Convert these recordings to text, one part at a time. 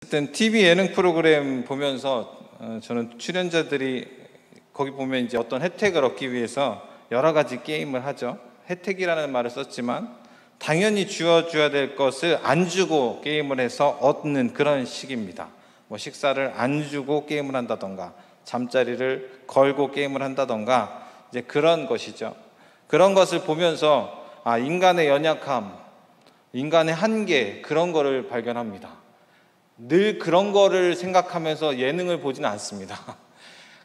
어쨌든 TV 예능 프로그램 보면서 저는 출연자들이 거기 보면 이제 어떤 혜택을 얻기 위해서 여러 가지 게임을 하죠. 혜택이라는 말을 썼지만 당연히 주어줘야 될 것을 안 주고 게임을 해서 얻는 그런 식입니다. 뭐 식사를 안 주고 게임을 한다던가 잠자리를 걸고 게임을 한다던가 이제 그런 것이죠. 그런 것을 보면서 인간의 연약함, 인간의 한계, 그런 거를 발견합니다. 늘 그런 거를 생각하면서 예능을 보지는 않습니다.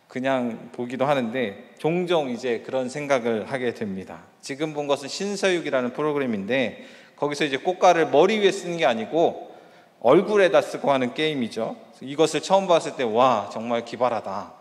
그냥 보기도 하는데 종종 이제 그런 생각을 하게 됩니다. 지금 본 것은 신서유기라는 프로그램인데 거기서 이제 꽃가를 머리 위에 쓰는 게 아니고 얼굴에다 쓰고 하는 게임이죠. 이것을 처음 봤을 때 와, 정말 기발하다.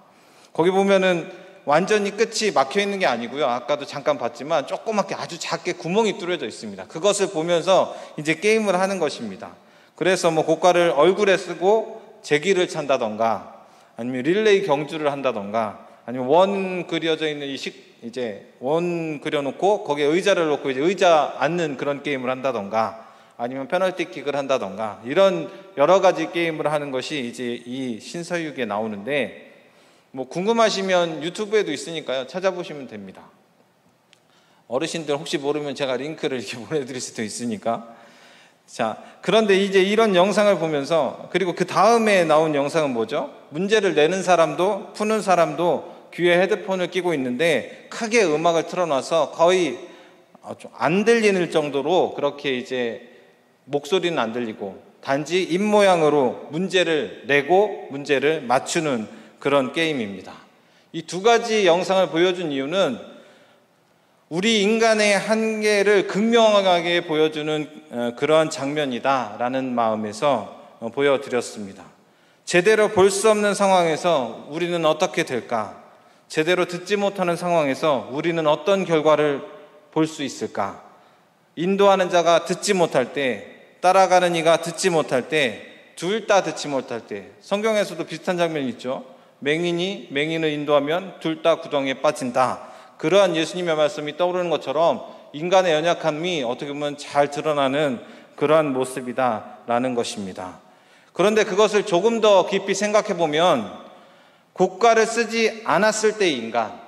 거기 보면은 완전히 끝이 막혀 있는 게 아니고요. 아까도 잠깐 봤지만 조그맣게 아주 작게 구멍이 뚫어져 있습니다. 그것을 보면서 이제 게임을 하는 것입니다. 그래서 뭐 고가를 얼굴에 쓰고 제기를 찬다던가 아니면 릴레이 경주를 한다던가 아니면 원 그려져 있는 이제 원 그려놓고 거기에 의자를 놓고 이제 의자 앉는 그런 게임을 한다던가 아니면 페널티킥을 한다던가 이런 여러 가지 게임을 하는 것이 이제 이 신서유기에 나오는데 뭐 궁금하시면 유튜브에도 있으니까요. 찾아보시면 됩니다. 어르신들 혹시 모르면 제가 링크를 이렇게 보내드릴 수도 있으니까. 자, 그런데 이제 이런 영상을 보면서 그리고 그 다음에 나온 영상은 뭐죠? 문제를 내는 사람도 푸는 사람도 귀에 헤드폰을 끼고 있는데 크게 음악을 틀어놔서 거의 좀 안 들리는 정도로 그렇게 이제 목소리는 안 들리고 단지 입모양으로 문제를 내고 문제를 맞추는 그런 게임입니다. 이 두 가지 영상을 보여준 이유는 우리 인간의 한계를 극명하게 보여주는 그러한 장면이다라는 마음에서 보여드렸습니다. 제대로 볼 수 없는 상황에서 우리는 어떻게 될까? 제대로 듣지 못하는 상황에서 우리는 어떤 결과를 볼 수 있을까? 인도하는 자가 듣지 못할 때, 따라가는 이가 듣지 못할 때, 둘 다 듣지 못할 때, 성경에서도 비슷한 장면이 있죠. 맹인이 맹인을 인도하면 둘 다 구덩이에 빠진다. 그러한 예수님의 말씀이 떠오르는 것처럼 인간의 연약함이 어떻게 보면 잘 드러나는 그러한 모습이다라는 것입니다. 그런데 그것을 조금 더 깊이 생각해 보면 고가를 쓰지 않았을 때의 인간,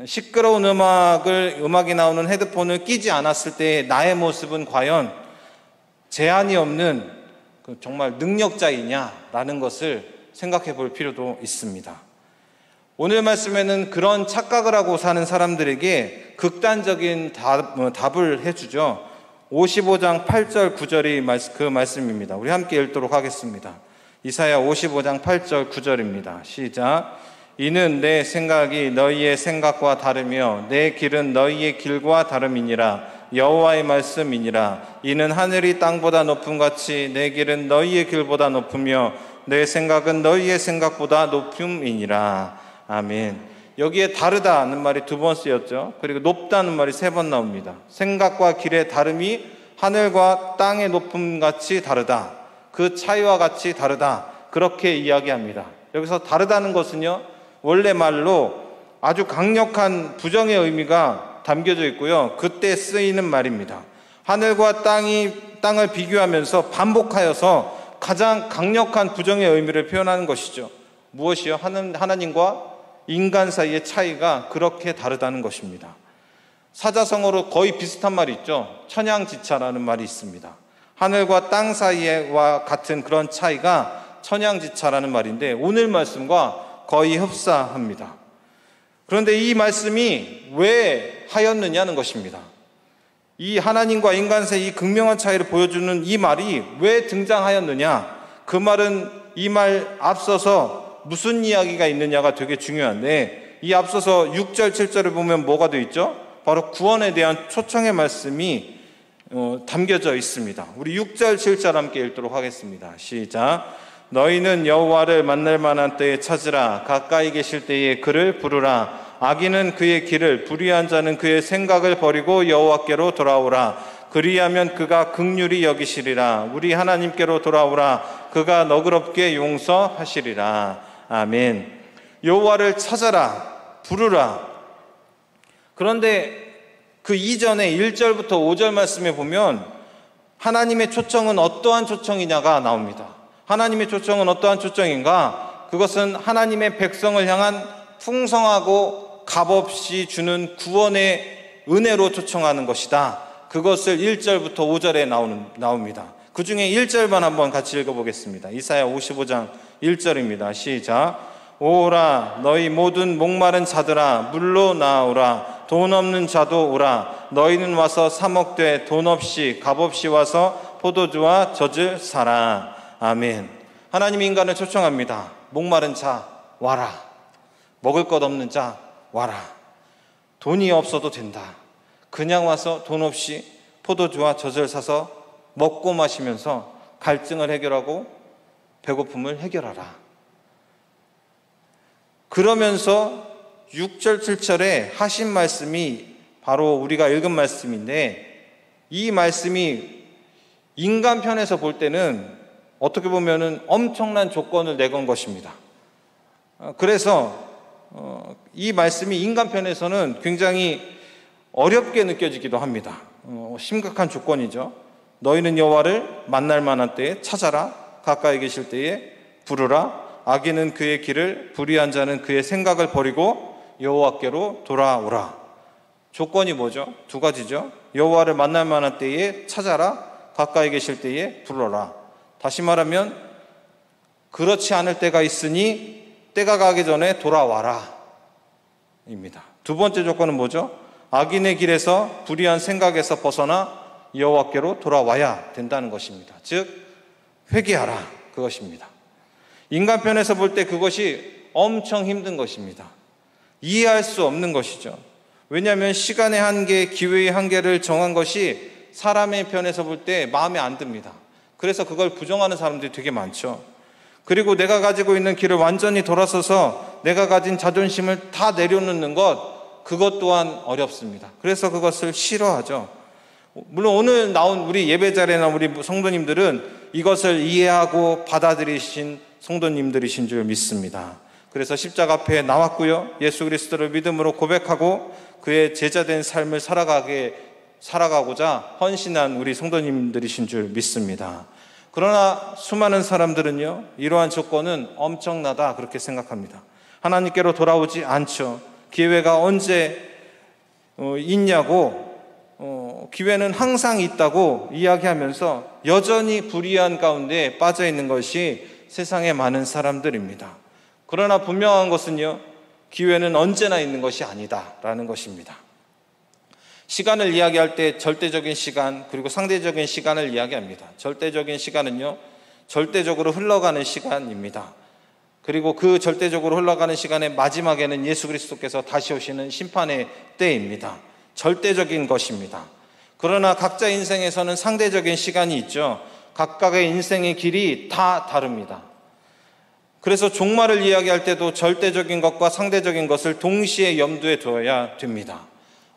시끄러운 음악이 나오는 헤드폰을 끼지 않았을 때의 나의 모습은 과연 제한이 없는 정말 능력자이냐라는 것을 생각해 볼 필요도 있습니다. 오늘 말씀에는 그런 착각을 하고 사는 사람들에게 극단적인 답을 해주죠. 55장 8절 9절이 그 말씀입니다. 우리 함께 읽도록 하겠습니다. 이사야 55장 8절 9절입니다. 시작. 이는 내 생각이 너희의 생각과 다르며 내 길은 너희의 길과 다름이니라. 여호와의 말씀이니라. 이는 하늘이 땅보다 높음같이 내 길은 너희의 길보다 높으며 내 생각은 너희의 생각보다 높음이니라. 아멘. 여기에 다르다는 말이 두 번 쓰였죠. 그리고 높다는 말이 세 번 나옵니다. 생각과 길의 다름이 하늘과 땅의 높음같이 다르다. 그 차이와 같이 다르다. 그렇게 이야기합니다. 여기서 다르다는 것은요, 원래 말로 아주 강력한 부정의 의미가 담겨져 있고요. 그때 쓰이는 말입니다. 하늘과 땅을 비교하면서 반복하여서 가장 강력한 부정의 의미를 표현하는 것이죠. 무엇이요? 하나님과 인간 사이의 차이가 그렇게 다르다는 것입니다. 사자성어로 거의 비슷한 말이 있죠. 천양지차라는 말이 있습니다. 하늘과 땅 사이와 같은 그런 차이가 천양지차라는 말인데 오늘 말씀과 거의 흡사합니다. 그런데 이 말씀이 왜 하였느냐는 것입니다. 이 하나님과 인간 사이 이 극명한 차이를 보여주는 이 말이 왜 등장하였느냐? 그 말은 이 말 앞서서 무슨 이야기가 있느냐가 되게 중요한데 이 앞서서 6절, 7절을 보면 뭐가 되어 있죠? 바로 구원에 대한 초청의 말씀이 담겨져 있습니다. 우리 6절, 7절 함께 읽도록 하겠습니다. 시작. 너희는 여호와를 만날 만한 때에 찾으라. 가까이 계실 때에 그를 부르라. 악인은 그의 길을, 불의한 자는 그의 생각을 버리고 여호와께로 돌아오라. 그리하면 그가 긍휼히 여기시리라. 우리 하나님께로 돌아오라. 그가 너그럽게 용서하시리라. 아멘. 여호와를 찾아라. 부르라. 그런데 그 이전에 1절부터 5절 말씀에 보면 하나님의 초청은 어떠한 초청이냐가 나옵니다. 하나님의 초청은 어떠한 초청인가? 그것은 하나님의 백성을 향한 풍성하고 값없이 주는 구원의 은혜로 초청하는 것이다. 그것을 1절부터 5절에 나옵니다. 그 중에 1절만 한번 같이 읽어보겠습니다. 이사야 55장 1절입니다. 시작. 오라 너희 모든 목마른 자들아 물로 나오라. 돈 없는 자도 오라. 너희는 와서 사 먹되 돈 없이 값없이 와서 포도주와 젖을 사라. 아멘. 하나님이 인간을 초청합니다. 목마른 자 와라. 먹을 것 없는 자 와라. 돈이 없어도 된다. 그냥 와서 돈 없이 포도주와 젖을 사서 먹고 마시면서 갈증을 해결하고 배고픔을 해결하라. 그러면서 6절, 7절에 하신 말씀이 바로 우리가 읽은 말씀인데, 이 말씀이 인간 편에서 볼 때는 어떻게 보면은 엄청난 조건을 내건 것입니다. 그래서 이 말씀이 인간 편에서는 굉장히 어렵게 느껴지기도 합니다. 심각한 조건이죠. 너희는 여호와를 만날 만한 때에 찾아라. 가까이 계실 때에 부르라. 악인은 그의 길을, 불의한 자는 그의 생각을 버리고 여호와께로 돌아오라. 조건이 뭐죠? 두 가지죠. 여호와를 만날 만한 때에 찾아라. 가까이 계실 때에 불러라. 다시 말하면 그렇지 않을 때가 있으니 때가 가기 전에 돌아와라 입니다. 두 번째 조건은 뭐죠? 악인의 길에서, 불의한 생각에서 벗어나 여호와께로 돌아와야 된다는 것입니다. 즉 회개하라, 그것입니다. 인간 편에서 볼 때 그것이 엄청 힘든 것입니다. 이해할 수 없는 것이죠. 왜냐하면 시간의 한계, 기회의 한계를 정한 것이 사람의 편에서 볼 때 마음에 안 듭니다. 그래서 그걸 부정하는 사람들이 되게 많죠. 그리고 내가 가지고 있는 길을 완전히 돌아서서 내가 가진 자존심을 다 내려놓는 그것 또한 어렵습니다. 그래서 그것을 싫어하죠. 물론 오늘 나온 우리 예배자리나 우리 성도님들은 이것을 이해하고 받아들이신 성도님들이신 줄 믿습니다. 그래서 십자가 앞에 나왔고요. 예수 그리스도를 믿음으로 고백하고 그의 제자된 삶을 살아가고자 헌신한 우리 성도님들이신 줄 믿습니다. 그러나 수많은 사람들은요, 이러한 조건은 엄청나다 그렇게 생각합니다. 하나님께로 돌아오지 않죠. 기회가 언제 있냐고, 기회는 항상 있다고 이야기하면서 여전히 불의한 가운데 빠져 있는 것이 세상의 많은 사람들입니다. 그러나 분명한 것은요, 기회는 언제나 있는 것이 아니다라는 것입니다. 시간을 이야기할 때 절대적인 시간 그리고 상대적인 시간을 이야기합니다. 절대적인 시간은요, 절대적으로 흘러가는 시간입니다. 그리고 그 절대적으로 흘러가는 시간의 마지막에는 예수 그리스도께서 다시 오시는 심판의 때입니다. 절대적인 것입니다. 그러나 각자 인생에서는 상대적인 시간이 있죠. 각각의 인생의 길이 다 다릅니다. 그래서 종말을 이야기할 때도 절대적인 것과 상대적인 것을 동시에 염두에 두어야 됩니다.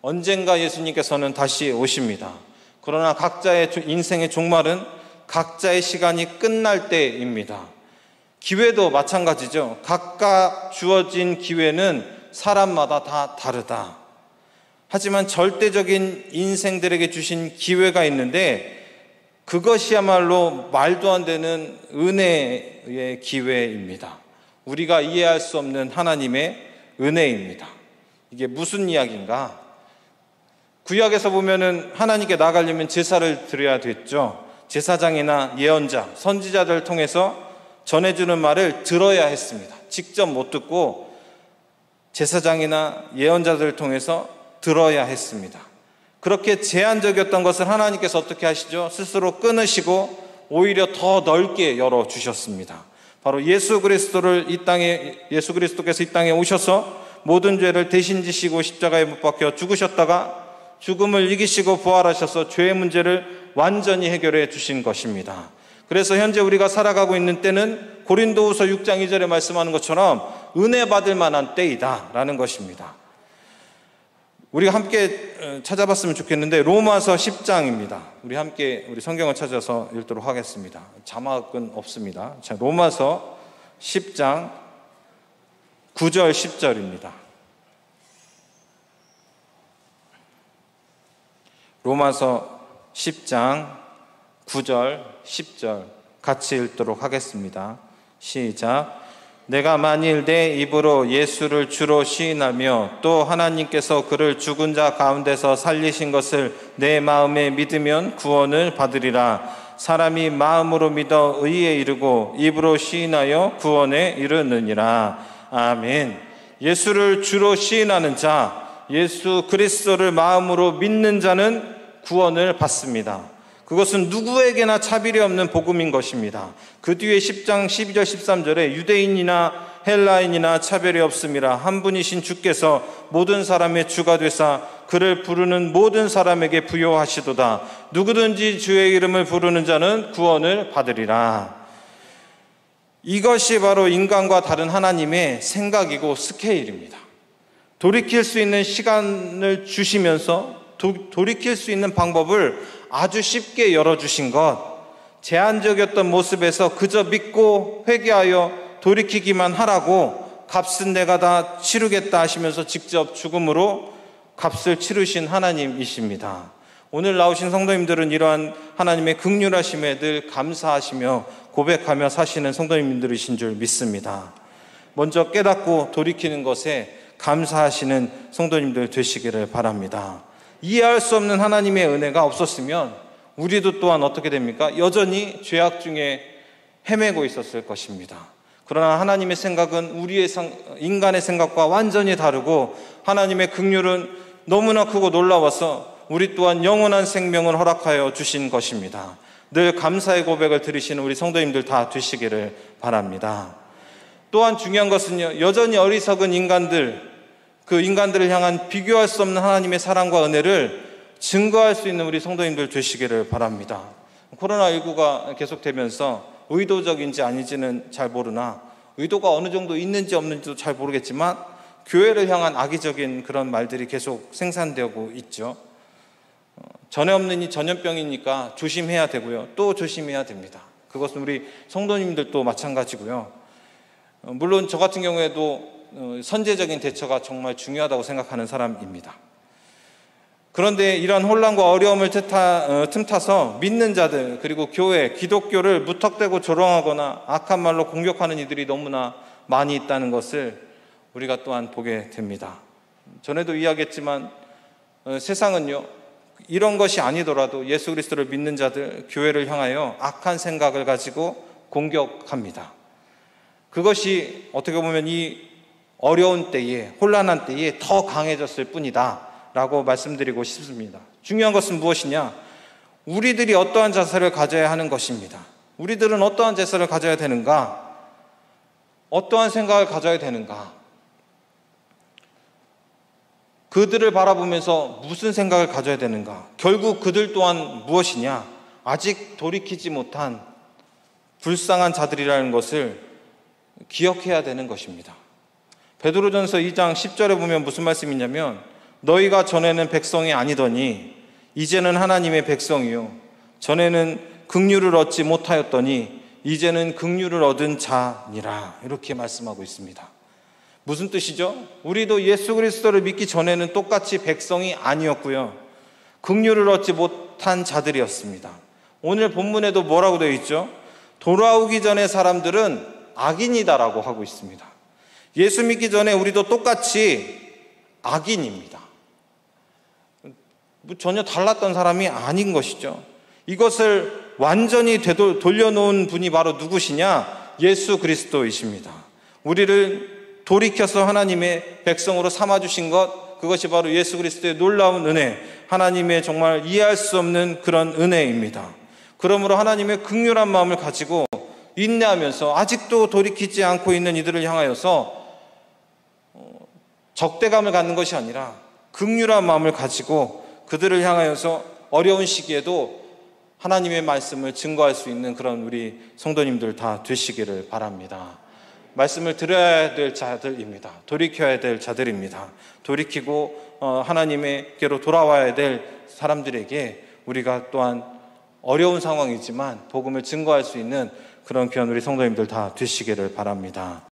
언젠가 예수님께서는 다시 오십니다. 그러나 각자의 인생의 종말은 각자의 시간이 끝날 때입니다. 기회도 마찬가지죠. 각각 주어진 기회는 사람마다 다 다르다. 하지만 절대적인 인생들에게 주신 기회가 있는데 그것이야말로 말도 안 되는 은혜의 기회입니다. 우리가 이해할 수 없는 하나님의 은혜입니다. 이게 무슨 이야기인가? 구약에서 보면은 하나님께 나가려면 제사를 드려야 됐죠. 제사장이나 예언자, 선지자들을 통해서 전해주는 말을 들어야 했습니다. 직접 못 듣고 제사장이나 예언자들을 통해서 들어야 했습니다. 그렇게 제한적이었던 것을 하나님께서 어떻게 하시죠? 스스로 끊으시고 오히려 더 넓게 열어주셨습니다. 바로 예수 그리스도께서 이 땅에 오셔서 모든 죄를 대신 지시고 십자가에 못 박혀 죽으셨다가 죽음을 이기시고 부활하셔서 죄의 문제를 완전히 해결해 주신 것입니다. 그래서 현재 우리가 살아가고 있는 때는 고린도후서 6장 2절에 말씀하는 것처럼 은혜 받을 만한 때이다라는 것입니다. 우리가 함께 찾아봤으면 좋겠는데 로마서 10장입니다. 우리 함께 우리 성경을 찾아서 읽도록 하겠습니다. 자막은 없습니다. 자, 로마서 10장 9절 10절입니다. 로마서 10장 9절 10절 같이 읽도록 하겠습니다. 시작. 내가 만일 내 입으로 예수를 주로 시인하며 또 하나님께서 그를 죽은 자 가운데서 살리신 것을 내 마음에 믿으면 구원을 받으리라. 사람이 마음으로 믿어 의에 이르고 입으로 시인하여 구원에 이르느니라. 아멘. 예수를 주로 시인하는 자, 예수 그리스도를 마음으로 믿는 자는 구원을 받습니다. 그것은 누구에게나 차별이 없는 복음인 것입니다. 그 뒤에 10장 12절 13절에 유대인이나 헬라인이나 차별이 없음이라. 한 분이신 주께서 모든 사람의 주가 되사 그를 부르는 모든 사람에게 부요하시도다. 누구든지 주의 이름을 부르는 자는 구원을 받으리라. 이것이 바로 인간과 다른 하나님의 생각이고 스케일입니다. 돌이킬 수 있는 시간을 주시면서 돌이킬 수 있는 방법을 아주 쉽게 열어주신 것, 제한적이었던 모습에서 그저 믿고 회개하여 돌이키기만 하라고 값은 내가 다 치르겠다 하시면서 직접 죽음으로 값을 치르신 하나님이십니다. 오늘 나오신 성도님들은 이러한 하나님의 긍휼하심에 늘 감사하시며 고백하며 사시는 성도님들이신 줄 믿습니다. 먼저 깨닫고 돌이키는 것에 감사하시는 성도님들 되시기를 바랍니다. 이해할 수 없는 하나님의 은혜가 없었으면 우리도 또한 어떻게 됩니까? 여전히 죄악 중에 헤매고 있었을 것입니다. 그러나 하나님의 생각은 우리의 인간의 생각과 완전히 다르고 하나님의 긍휼은 너무나 크고 놀라워서 우리 또한 영원한 생명을 허락하여 주신 것입니다. 늘 감사의 고백을 들으시는 우리 성도님들 다 되시기를 바랍니다. 또한 중요한 것은요, 여전히 어리석은 인간들, 그 인간들을 향한 비교할 수 없는 하나님의 사랑과 은혜를 증거할 수 있는 우리 성도님들 되시기를 바랍니다. 코로나19가 계속되면서 의도적인지 아닌지는 잘 모르나 의도가 어느 정도 있는지 없는지도 잘 모르겠지만 교회를 향한 악의적인 그런 말들이 계속 생산되고 있죠. 전에 없는 이 전염병이니까 조심해야 되고요. 또 조심해야 됩니다. 그것은 우리 성도님들도 마찬가지고요. 물론 저 같은 경우에도 선제적인 대처가 정말 중요하다고 생각하는 사람입니다. 그런데 이러한 혼란과 어려움을 틈타서 믿는 자들 그리고 교회, 기독교를 무턱대고 조롱하거나 악한 말로 공격하는 이들이 너무나 많이 있다는 것을 우리가 또한 보게 됩니다. 전에도 이야기했지만 세상은요, 이런 것이 아니더라도 예수 그리스도를 믿는 자들, 교회를 향하여 악한 생각을 가지고 공격합니다. 그것이 어떻게 보면 이 어려운 때에, 혼란한 때에 더 강해졌을 뿐이다 라고 말씀드리고 싶습니다. 중요한 것은 무엇이냐? 우리들이 어떠한 자세를 가져야 하는 것입니다. 우리들은 어떠한 자세를 가져야 되는가? 어떠한 생각을 가져야 되는가? 그들을 바라보면서 무슨 생각을 가져야 되는가? 결국 그들 또한 무엇이냐? 아직 돌이키지 못한 불쌍한 자들이라는 것을 기억해야 되는 것입니다. 베드로전서 2장 10절에 보면 무슨 말씀이냐면 너희가 전에는 백성이 아니더니 이제는 하나님의 백성이요 전에는 긍휼을 얻지 못하였더니 이제는 긍휼을 얻은 자니라 이렇게 말씀하고 있습니다. 무슨 뜻이죠? 우리도 예수 그리스도를 믿기 전에는 똑같이 백성이 아니었고요 긍휼을 얻지 못한 자들이었습니다. 오늘 본문에도 뭐라고 되어 있죠? 돌아오기 전에 사람들은 악인이다라고 하고 있습니다. 예수 믿기 전에 우리도 똑같이 악인입니다. 전혀 달랐던 사람이 아닌 것이죠. 이것을 완전히 돌려놓은 분이 바로 누구시냐? 예수 그리스도이십니다. 우리를 돌이켜서 하나님의 백성으로 삼아주신 것, 그것이 바로 예수 그리스도의 놀라운 은혜, 하나님의 정말 이해할 수 없는 그런 은혜입니다. 그러므로 하나님의 긍휼한 마음을 가지고 인내하면서 아직도 돌이키지 않고 있는 이들을 향하여서 적대감을 갖는 것이 아니라 긍휼한 마음을 가지고 그들을 향하여서 어려운 시기에도 하나님의 말씀을 증거할 수 있는 그런 우리 성도님들 다 되시기를 바랍니다. 말씀을 들어야 될 자들입니다. 돌이켜야 될 자들입니다. 돌이키고 하나님께로 돌아와야 될 사람들에게 우리가 또한 어려운 상황이지만 복음을 증거할 수 있는 그런 귀한 우리 성도님들 다 되시기를 바랍니다.